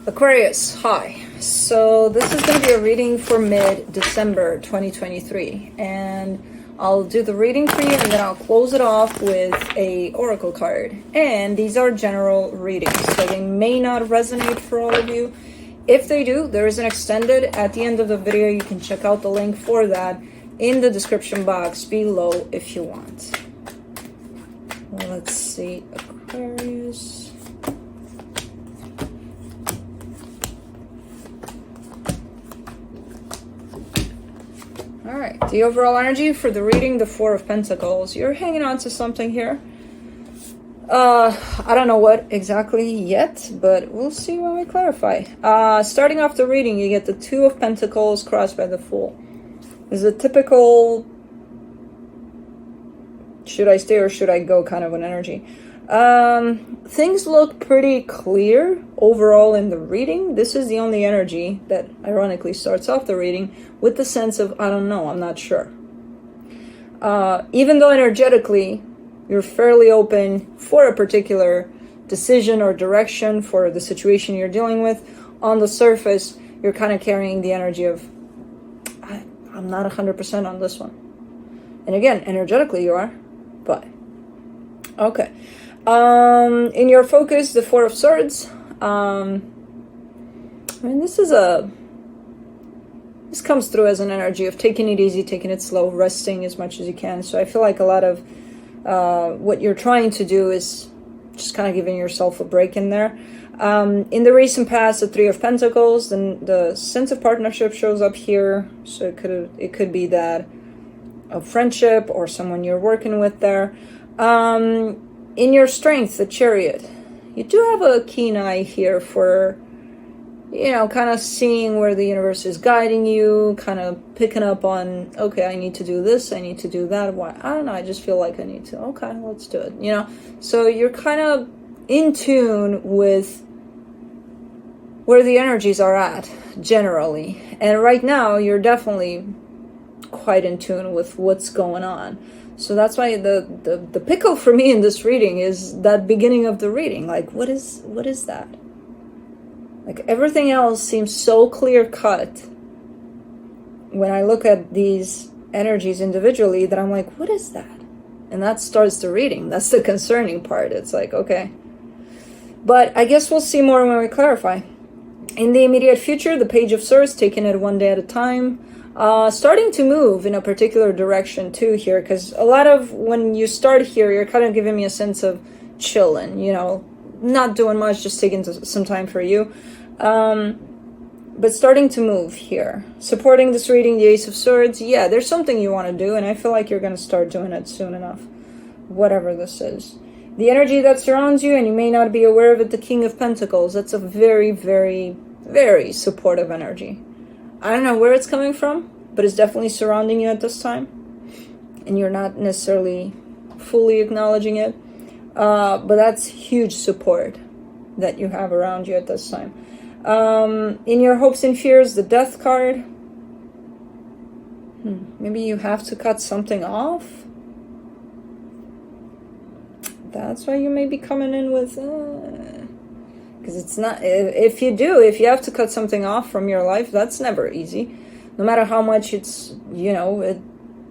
Aquarius, hi. So this is going to be a reading for mid-December 2023, and I'll do the reading for you and then I'll close it off with a oracle card. And these are general readings, so they may not resonate for all of you. If they do, there is an extended at the end of the video. You can check out the link for that in the description box below if you want. Well, let's see, Aquarius. All right, the overall energy for the reading, the Four of Pentacles. You're hanging on to something here. I don't know what exactly yet, but we'll see when we clarify. Starting off the reading, you get the Two of Pentacles crossed by the Fool. This is a typical should I stay or should I go kind of an energy. Things look pretty clear overall in the reading. This is the only energy that ironically starts off the reading with the sense of, I don't know, I'm not sure. Even though energetically you're fairly open for a particular decision or direction for the situation you're dealing with, on the surface you're kind of carrying the energy of, I'm not 100% on this one. And again, energetically you are, but okay. In your focus, the Four of Swords. I mean, this comes through as an energy of taking it easy, taking it slow, resting as much as you can. So I feel like a lot of what you're trying to do is just kind of giving yourself a break in there. In the recent past, the Three of Pentacles, then the sense of partnership shows up here. So it could be that of friendship or someone you're working with there. In your strength, the Chariot, you do have a keen eye here for, you know, kind of seeing where the universe is guiding you, kind of picking up on, okay, I need to do this, I need to do that. Why? I don't know, I just feel like I need to. Okay, let's do it, you know? So you're kind of in tune with where the energies are at, generally. And right now, you're definitely quite in tune with what's going on. So that's why the pickle for me in this reading is that beginning of the reading. Like, what is that? Like, everything else seems so clear-cut when I look at these energies individually that I'm like, what is that? And that starts the reading. That's the concerning part. It's like, okay. But I guess we'll see more when we clarify. In the immediate future, the Page of Swords, taking it one day at a time. Starting to move in a particular direction too here, because a lot of when you start here, you're kind of giving me a sense of chilling, you know, not doing much, just taking some time for you. But starting to move here. Supporting this reading, the Ace of Swords. Yeah, there's something you want to do, and I feel like you're going to start doing it soon enough. Whatever this is. The energy that surrounds you, and you may not be aware of it, the King of Pentacles. That's a very, very, very supportive energy. I don't know where it's coming from, but it's definitely surrounding you at this time. And you're not necessarily fully acknowledging it. But that's huge support that you have around you at this time. In your hopes and fears, the Death card. Maybe you have to cut something off. That's why you may be coming in with... Because it's not, if you have to cut something off from your life, that's never easy. No matter how much it's, you know,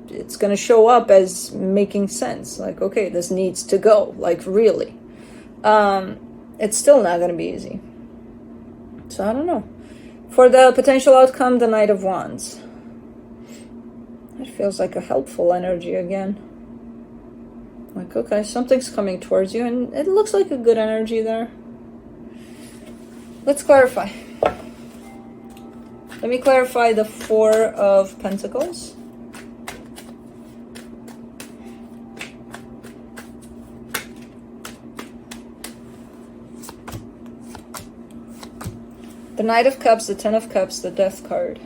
it's going to show up as making sense. Like, okay, this needs to go. Like, really. It's still not going to be easy. So, I don't know. For the potential outcome, the Knight of Wands. That feels like a helpful energy again. Like, okay, something's coming towards you, and it looks like a good energy there. Let's clarify. Let me clarify the Four of Pentacles. The Knight of Cups, the Ten of Cups, the Death card.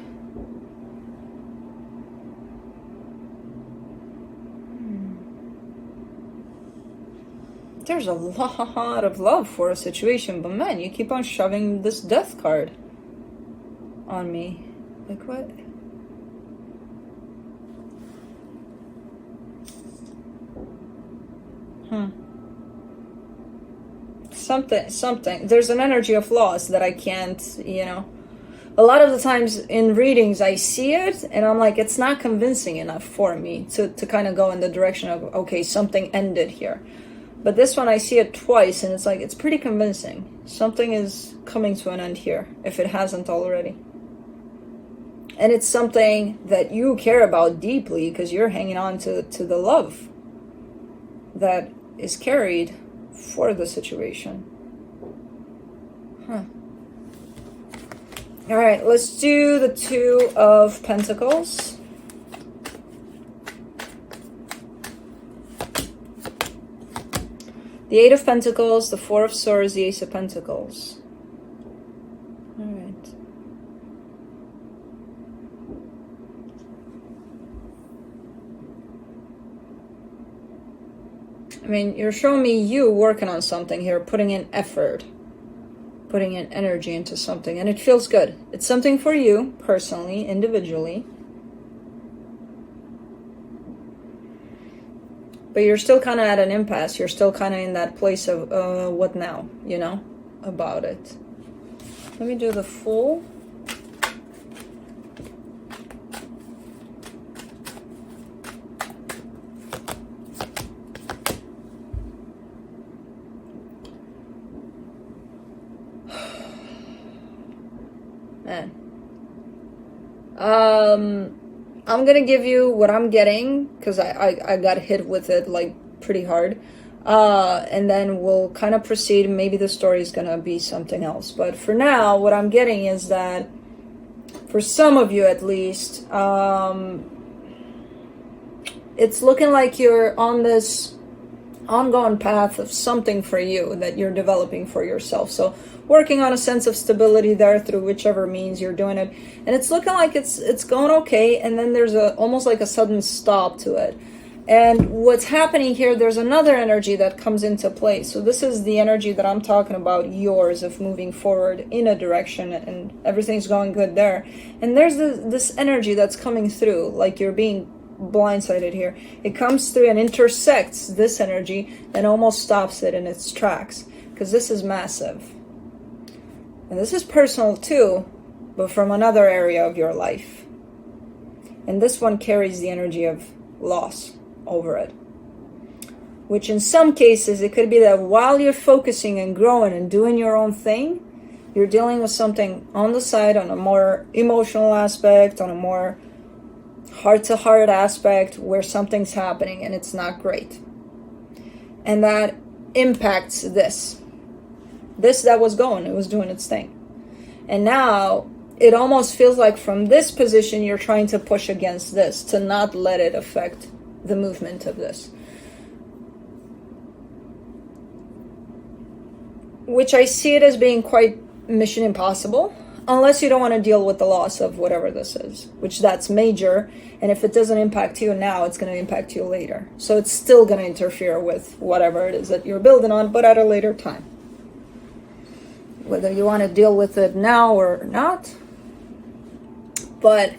There's a lot of love for a situation, but man, you keep on shoving this Death card on me. Like, what? something. There's an energy of loss that I can't, a lot of the times in readings I see it and I'm like, it's not convincing enough for me to kind of go in the direction of, okay, something ended here. But this one I see it twice and it's like, it's pretty convincing. Something is coming to an end here, if it hasn't already. And it's something that you care about deeply because you're hanging on to the love that is carried for the situation. All right, let's do the Two of Pentacles. The Eight of Pentacles, the Four of Swords, the Ace of Pentacles. All right. I mean, you're showing me you working on something here, putting in effort, putting in energy into something, and it feels good. It's something for you, personally, individually. But you're still kind of at an impasse. You're still kind of in that place of, what now, about it. Let me do the Fool. Man. I'm gonna give you what I'm getting because I got hit with it like pretty hard, and then we'll kind of proceed. Maybe the story is gonna be something else, but for now what I'm getting is that for some of you at least, it's looking like you're on this ongoing path of something for you that you're developing for yourself. So working on a sense of stability there through whichever means you're doing it, and it's looking like it's going okay, and then there's almost like a sudden stop to it. And what's happening here, there's another energy that comes into play. So this is the energy that I'm talking about, yours, of moving forward in a direction and everything's going good there. And there's this energy that's coming through, like you're being blindsided here. It comes through and intersects this energy and almost stops it in its tracks, because this is massive. And this is personal too, but from another area of your life. And this one carries the energy of loss over it. Which in some cases, it could be that while you're focusing and growing and doing your own thing, you're dealing with something on the side, on a more emotional aspect, on a more heart-to-heart aspect, where something's happening and it's not great. And that impacts this that was going, it was doing its thing. And now it almost feels like from this position you're trying to push against this to not let it affect the movement of this, which I see it as being quite mission impossible, unless you don't want to deal with the loss of whatever this is, which that's major. And if it doesn't impact you now, it's going to impact you later. So it's still going to interfere with whatever it is that you're building on, but at a later time. Whether you want to deal with it now or not. But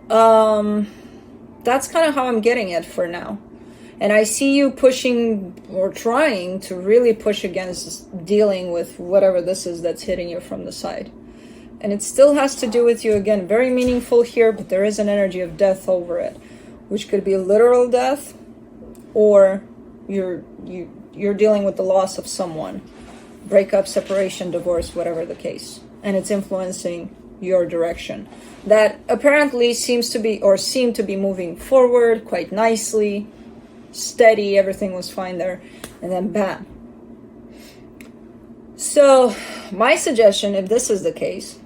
that's kind of how I'm getting it for now. And I see you pushing or trying to really push against dealing with whatever this is that's hitting you from the side. And it still has to do with you, again, very meaningful here, but there is an energy of death over it, which could be literal death, or you're dealing with the loss of someone. Breakup, separation, divorce, whatever the case. And it's influencing your direction. That apparently seemed to be moving forward quite nicely, steady, everything was fine there, and then bam. So my suggestion, if this is the case,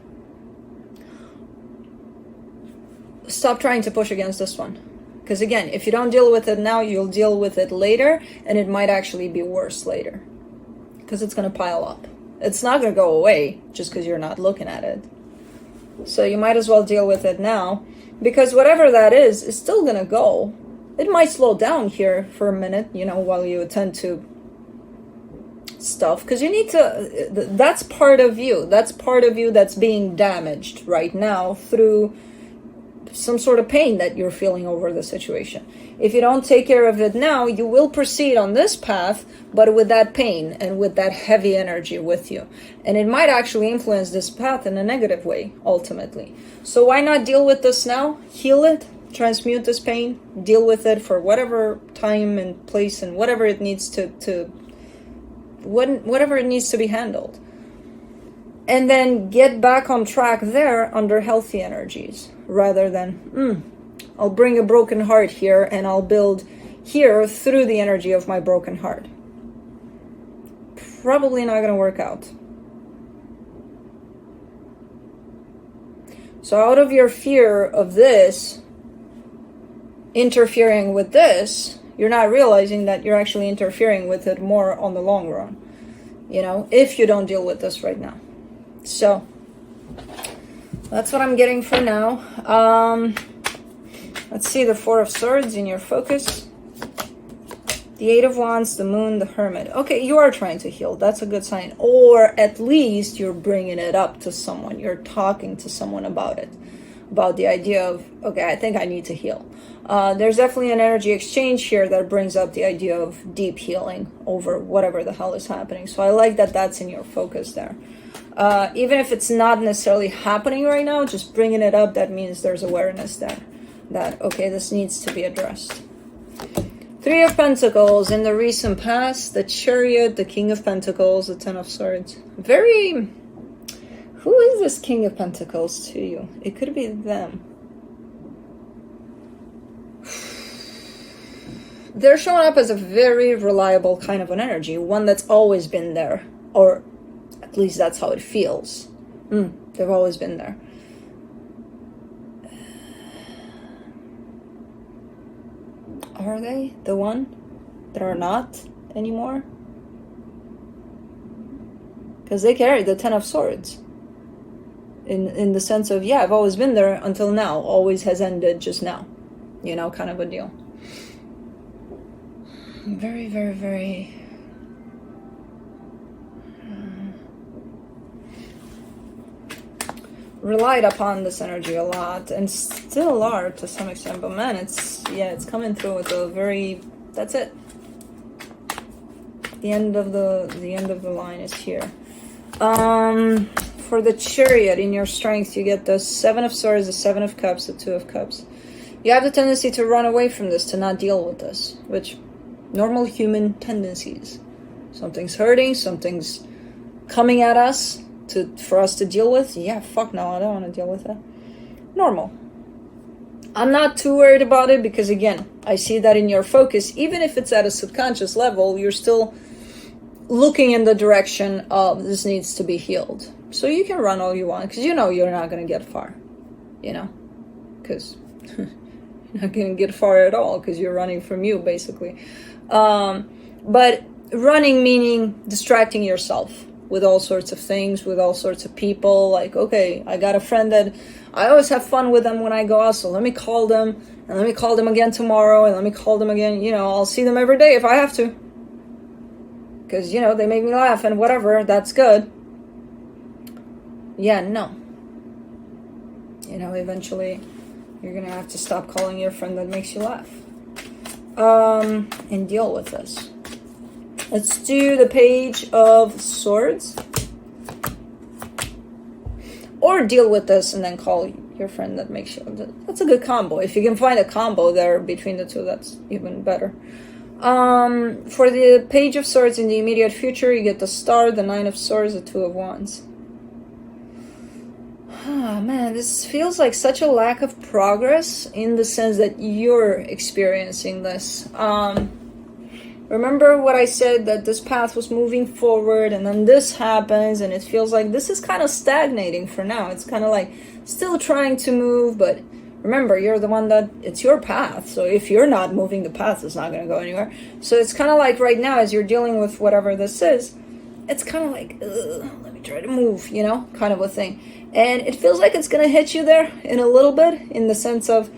stop trying to push against this one. Because again, if you don't deal with it now, you'll deal with it later, and it might actually be worse later. Because it's going to pile up. It's not going to go away just because you're not looking at it. So you might as well deal with it now, because whatever that is still going to go. It might slow down here for a minute, while you attend to stuff, because you need to, that's part of you. That's part of you that's being damaged right now through some sort of pain that you're feeling over the situation. If you don't take care of it now, you will proceed on this path, but with that pain and with that heavy energy with you. And it might actually influence this path in a negative way, ultimately. So why not deal with this now? Heal it, transmute this pain, deal with it for whatever time and place and whatever it needs whatever it needs to be handled. And then get back on track there under healthy energies, rather than, I'll bring a broken heart here and I'll build here through the energy of my broken heart. Probably not going to work out. So out of your fear of this interfering with this, you're not realizing that you're actually interfering with it more on the long run, if you don't deal with this right now. So that's what I'm getting for now. Let's see the Four of Swords in your focus. The Eight of Wands, the Moon, the Hermit. Okay, you are trying to heal. That's a good sign. Or at least you're bringing it up to someone. You're talking to someone about it. About the idea of, okay, I think I need to heal. There's definitely an energy exchange here that brings up the idea of deep healing over whatever the hell is happening. So I like that that's in your focus there. Even if it's not necessarily happening right now, just bringing it up, that means there's awareness there. That, okay, this needs to be addressed. Three of Pentacles in the recent past, the Chariot, the King of Pentacles, the Ten of Swords. Who is this King of Pentacles to you? It could be them. They're showing up as a very reliable kind of an energy, one that's always been there, or at least that's how it feels. They've always been there. Are they the one that are not anymore? Because they carry the Ten of Swords. In the sense of, yeah, I've always been there until now. Always has ended just now. Kind of a deal. Very, very, very... relied upon this energy a lot, and still are to some extent, but man, it's coming through with a very, that's it. The end of the line is here. For the Chariot in your strength, you get the Seven of Swords, the Seven of Cups, the Two of Cups. You have the tendency to run away from this, to not deal with this, which normal human tendencies. Something's hurting, something's coming at us for us to deal with. Yeah, fuck no, I don't want to deal with that. Normal. I'm not too worried about it because, again, I see that in your focus, even if it's at a subconscious level, you're still looking in the direction of this needs to be healed. So you can run all you want because you're not going to get far. Because you're not going to get far at all because you're running from you, basically. But running meaning distracting yourself with all sorts of things, with all sorts of people. Like, okay, I got a friend that I always have fun with them when I go out, so let me call them, and let me call them again tomorrow, and let me call them again. I'll see them every day if I have to. Because, they make me laugh and whatever, that's good. Yeah, no. Eventually you're going to have to stop calling your friend that makes you laugh. And deal with this. Let's do the Page of Swords. Or deal with this and then call your friend that makes you... That's a good combo. If you can find a combo there between the two, that's even better. For the Page of Swords in the immediate future, you get the Star, the Nine of Swords, the Two of Wands. Oh, man, this feels like such a lack of progress in the sense that you're experiencing this. Remember what I said, that this path was moving forward and then this happens and it feels like this is kind of stagnating for now. It's kind of like still trying to move, but remember, you're the one that, it's your path. So if you're not moving, the path is not going to go anywhere. So it's kind of like right now as you're dealing with whatever this is, it's kind of like, let me try to move, kind of a thing. And it feels like it's going to hit you there in a little bit in the sense of,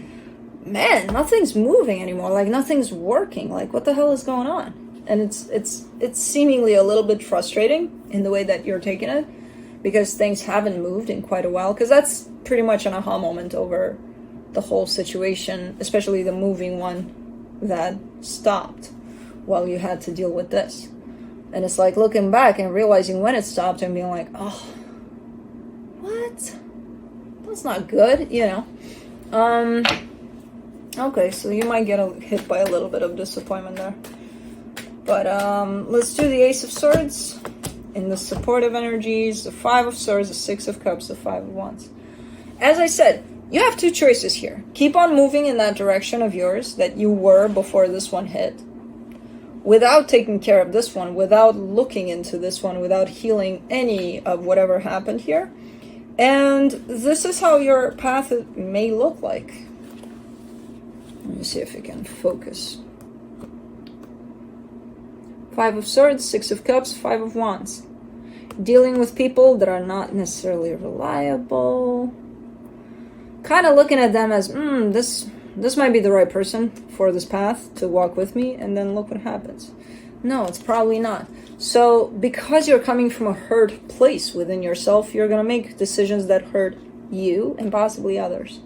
man, nothing's moving anymore. Like nothing's working. Like what the hell is going on? And it's seemingly a little bit frustrating in the way that you're taking it because things haven't moved in quite a while. Because that's pretty much an aha moment over the whole situation, especially the moving one that stopped while you had to deal with this. And it's like looking back and realizing when it stopped and being like, oh, what? That's not good, you know. Okay, so you might get hit by a little bit of disappointment there. But let's do the Ace of Swords in the supportive energies, the Five of Swords, the Six of Cups, the Five of Wands. As I said, you have two choices here. Keep on moving in that direction of yours that you were before this one hit, without taking care of this one, without looking into this one, without healing any of whatever happened here. And this is how your path may look like. Let me see if I can focus. Five of Swords, Six of Cups, Five of Wands. Dealing with people that are not necessarily reliable. Kind of looking at them as, this might be the right person for this path to walk with me, and then look what happens. No, it's probably not. So because you're coming from a hurt place within yourself, you're going to make decisions that hurt you and possibly others.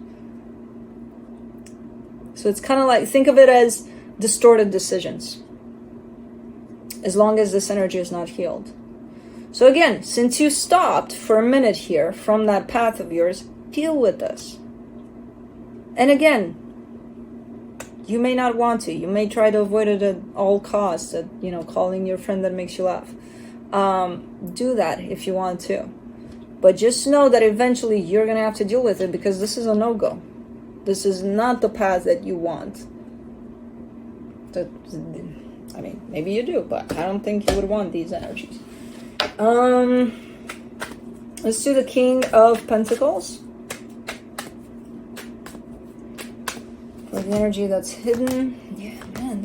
So it's kind of like, think of it as distorted decisions, as long as this energy is not healed. So again, since you stopped for a minute here from that path of yours, deal with this. And again, you may not want to. You may try to avoid it at all costs, calling your friend that makes you laugh. Do that if you want to. But just know that eventually you're going to have to deal with it, because this is a no-go. This is not the path that you want. I mean, maybe you do, but I don't think you would want these energies. Let's do the King of Pentacles. For the energy that's hidden. Yeah, man,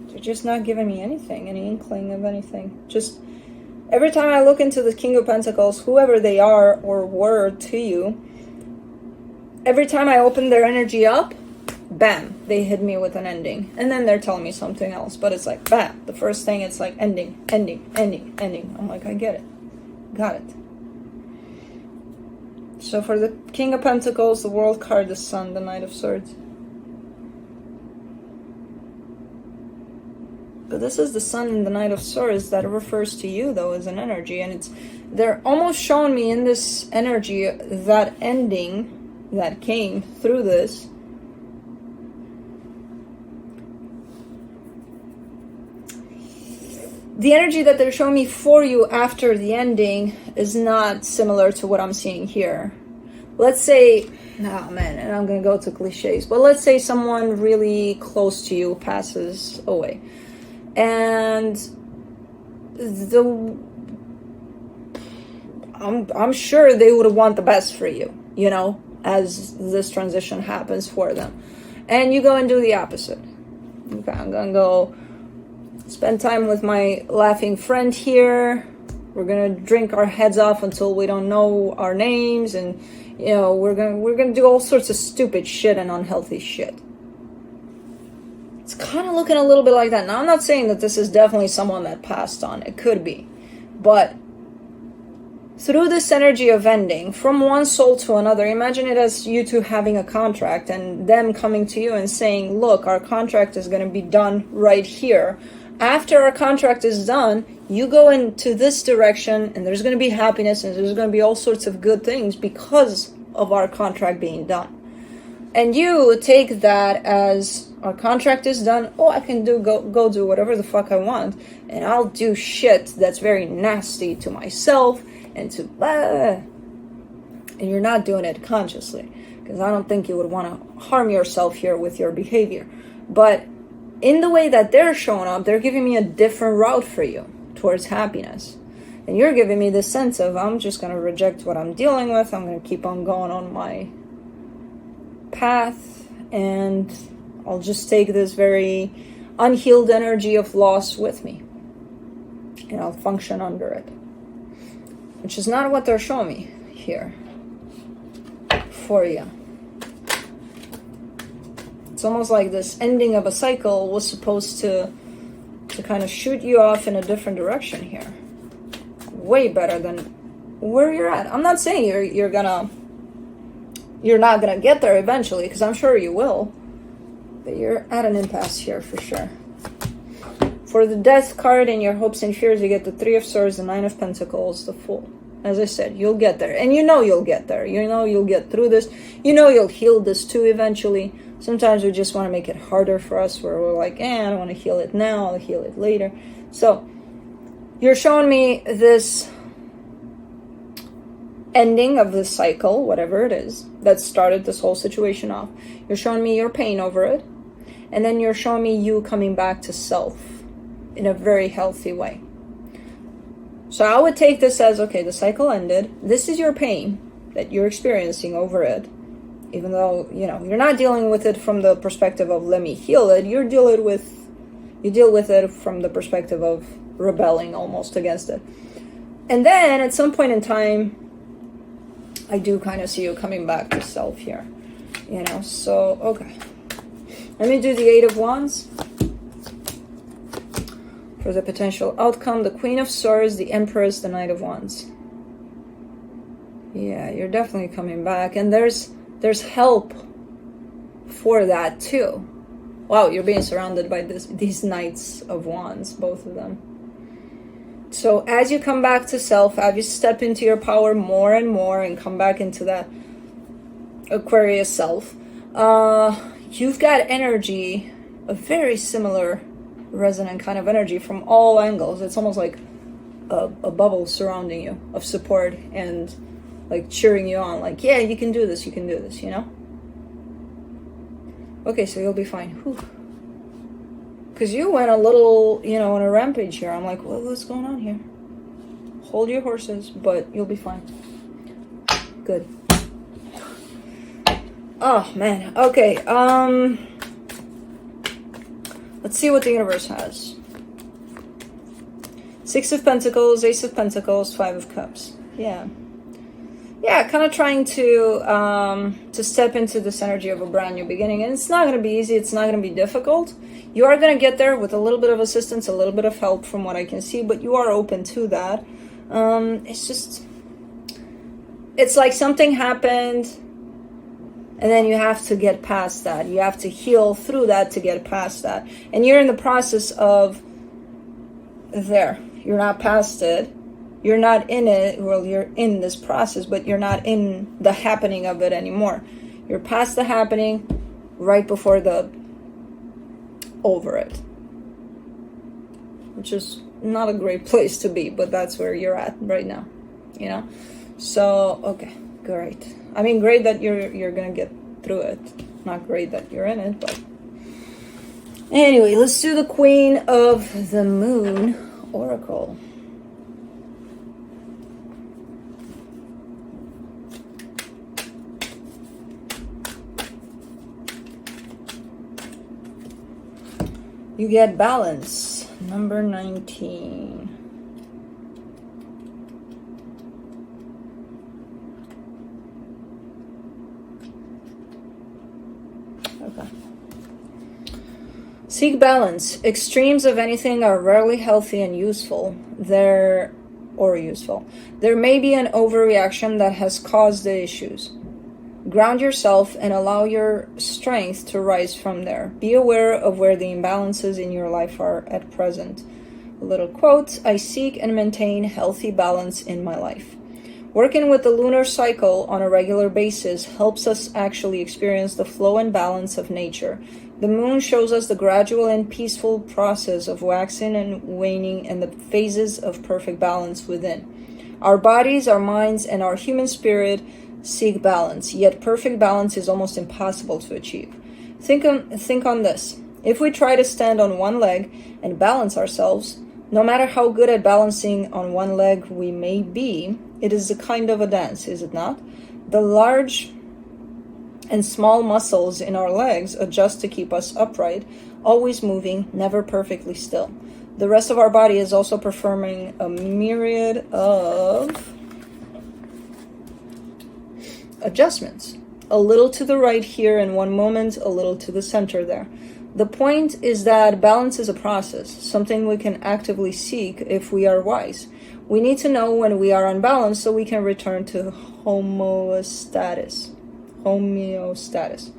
they're just not giving me anything, any inkling of anything. Just every time I look into the King of Pentacles, whoever they are or were to you, every time I open their energy up, bam, they hit me with an ending. And then they're telling me something else. But it's like, bam, the first thing, it's like ending, ending, ending, ending. I'm like, I get it. Got it. So for the King of Pentacles, the World card, the Sun, the Knight of Swords. But this is the Sun and the Knight of Swords that refers to you, though, as an energy. And they're almost showing me in this energy that ending that came through this. The energy that they're showing me for you after the ending is not similar to what I'm seeing here. Let's say, oh man, and I'm going to go to cliches, but let's say someone really close to you passes away. And I'm sure they would want the best for you, as this transition happens for them. And you go and do the opposite. Okay, I'm going to go spend time with my laughing friend here. We're gonna drink our heads off until we don't know our names, and we're gonna do all sorts of stupid shit and unhealthy shit. It's kind of looking a little bit like that. Now, I'm not saying that this is definitely someone that passed on. It could be, but through this energy of ending from one soul to another, imagine it as you two having a contract and them coming to you and saying, look, our contract is going to be done right here. After our contract is done, you go into this direction, and there's going to be happiness, and there's going to be all sorts of good things because of our contract being done. And you take that as, our contract is done. Oh, I can go do whatever the fuck I want, and I'll do shit that's very nasty to myself and to and you're not doing it consciously, because I don't think you would want to harm yourself here with your behavior. But in the way that they're showing up, they're giving me a different route for you towards happiness. And you're giving me this sense of, I'm just going to reject what I'm dealing with. I'm going to keep on going on my path. And I'll just take this very unhealed energy of loss with me. And I'll function under it. Which is not what they're showing me here for you. It's almost like this ending of a cycle was supposed to kind of shoot you off in a different direction here. Way better than where you're at. I'm not saying you're gonna you're not going to get there eventually, because I'm sure you will. But you're at an impasse here for sure. For the Death card in your hopes and fears, you get the Three of Swords, the Nine of Pentacles, the Fool. As I said, you'll get there. And you know you'll get there. You know you'll get through this. You know you'll heal this too eventually. Sometimes we just want to make it harder for us, where we're like, I don't want to heal it now, I'll heal it later. So, you're showing me this ending of this cycle, whatever it is, that started this whole situation off. You're showing me your pain over it. And then you're showing me you coming back to self in a very healthy way. So I would take this as, okay, the cycle ended. This is your pain that you're experiencing over it. Even though, you're not dealing with it from the perspective of let me heal it. You deal with it from the perspective of rebelling almost against it. And then at some point in time, I do kind of see you coming back to self here. So, okay. Let me do the Eight of Wands. For the potential outcome, the Queen of Swords, the Empress, the Knight of Wands. Yeah, you're definitely coming back. And there's help for that too. Wow, you're being surrounded by these Knights of Wands, both of them. So as you come back to self, as you step into your power more and more and come back into that Aquarius self, you've got energy, a very similar resonant kind of energy from all angles. It's almost like a bubble surrounding you of support and like cheering you on, like, yeah, you can do this, Okay, so you'll be fine. Because you went a little, on a rampage here. I'm like, well, what's going on here? Hold your horses, but you'll be fine. Good. Oh, man. Okay, let's see what the universe has. Six of Pentacles, Ace of Pentacles, Five of Cups. Yeah, kind of trying to step into this energy of a brand new beginning. And it's not going to be easy. It's not going to be difficult. You are going to get there with a little bit of assistance, a little bit of help from what I can see, but you are open to that. It's like something happened, and then you have to get past that. You have to heal through that to get past that. And you're in the process of there. You're not past it. You're not in it. Well, you're in this process, but you're not in the happening of it anymore. You're past the happening, right before the over it. Which is not a great place to be, but that's where you're at right now. So, okay, great. I mean, great that you're gonna get through it. Not great that you're in it, but anyway, let's do the Queen of the Moon Oracle. You get balance, number 19. Okay. Seek balance. Extremes of anything are rarely healthy and useful. There may be an overreaction that has caused the issues. Ground yourself and allow your strength to rise from there. Be aware of where the imbalances in your life are at present. A little quote, I seek and maintain healthy balance in my life. Working with the lunar cycle on a regular basis helps us actually experience the flow and balance of nature. The moon shows us the gradual and peaceful process of waxing and waning and the phases of perfect balance within. Our bodies, our minds, and our human spirit seek balance, yet perfect balance is almost impossible to achieve. Think on this. If we try to stand on one leg and balance ourselves, no matter how good at balancing on one leg we may be, it is a kind of a dance, is it not? The large and small muscles in our legs adjust to keep us upright, always moving, never perfectly still. The rest of our body is also performing a myriad of adjustments. A little to the right here in one moment, a little to the center there. The point is that balance is a process, something we can actively seek if we are wise. We need to know when we are unbalanced so we can return to homeostasis. Homeostasis.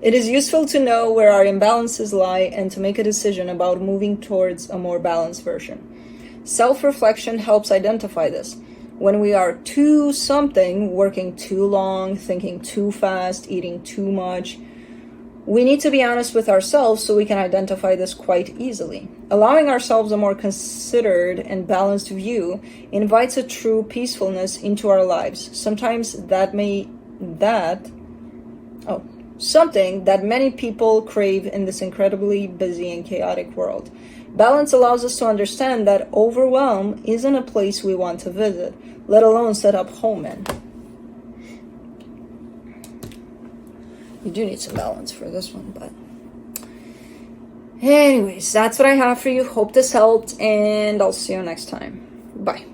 It is useful to know where our imbalances lie and to make a decision about moving towards a more balanced version. Self-reflection helps identify this. When we are too something, working too long, thinking too fast, eating too much, we need to be honest with ourselves so we can identify this quite easily. Allowing ourselves a more considered and balanced view invites a true peacefulness into our lives. Something that many people crave in this incredibly busy and chaotic world. Balance allows us to understand that overwhelm isn't a place we want to visit, let alone set up home in. You do need some balance for this one, but anyways, that's what I have for you. Hope this helped, and I'll see you next time. Bye.